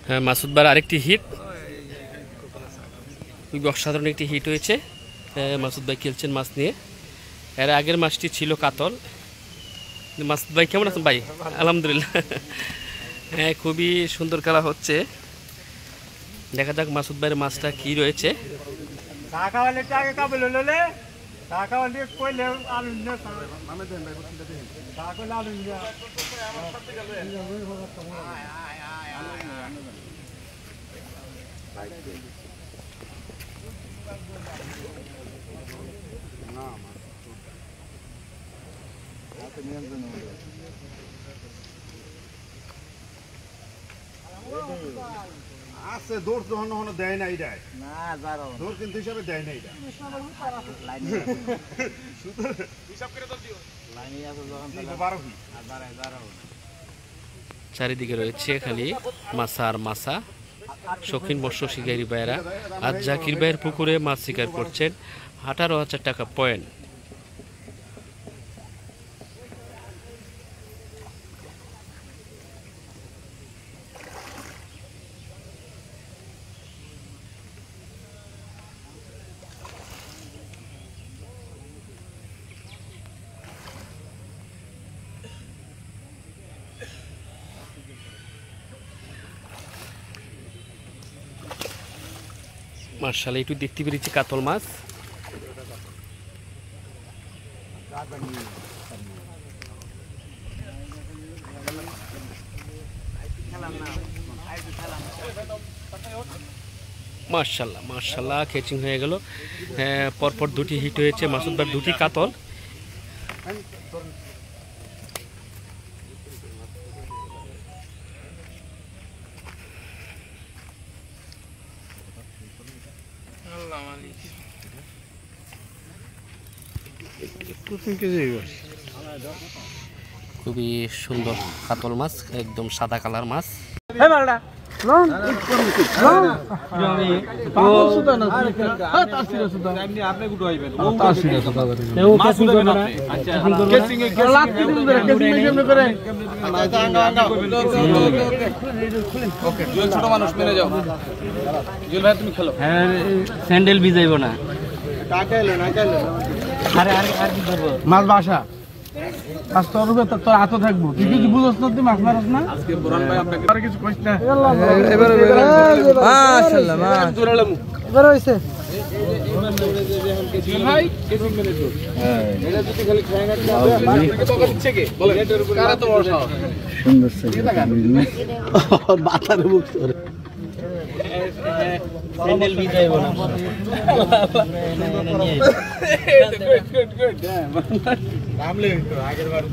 মাসুদ ভাইয়ের আরেকটি হিট, খুবই অসাধারণ একটি হিট হয়েছে। মাসুদ ভাই খেলছেন মাছ নিয়ে। এর আগের মাছটি ছিল কাতল। মাসুদ ভাই কেমন আছেন ভাই? আলহামদুলিল্লাহ। হ্যাঁ, খুবই সুন্দর খেলা হচ্ছে। দেখা যাক মাসুদ ভাইয়ের মাছটা কি রয়েছে। আছে দৌড় যখন কখনো দেয় না, এটাই না দৌড় কিন্তু হিসাবে দেয় না। এটা চারিদিকে রয়েছে খালি মাছা আর মাছা। শৌখিন মৎস্য শিকারী ভাইয়েরা আজ জাকির ভাইয়ের পুকুরে মাছ শিকার করছেন। 18,000 টাকা পয়েন্ট। মার্শাল্লাহ, একটু দেখতে পেরেছি কাতল মাছ। মার্শাল্লাহ মার্শাল্লাহ, ক্যাচিং হয়ে গেল। পরপর দুটি হিট হয়েছে মাসুদ ভাইয়ের, দুটি কাতল। খুবই সুন্দর কাতল মাছ, একদম সাদা কালার মাছ। ছোট মানুষ মেনে যাও, তুমি খেলো। স্যান্ডেল ভিজাইব না। মাছ বাসা মাছ তোর উপরে তোর হাত থাকবো। তুই কিছু বুঝছ না, তুই মাছ মারস না। আজকে বোরান ভাই আপনাকে আর কিছু কইস না। এবারে মাশাআল্লাহ মাছ দৌড়ালাম। এবার হইছে ভাই কেসিং মেরে তো এটা যদি খালি খায় না আপনাকে বকা দিচ্ছে কে বলেন? কারা তো বড় সাহস সুন্দর সে মাথার মুখ তোর স্যান্ডেল ভিজাইব না। গুড গুড গুড নামলে তো আগের বার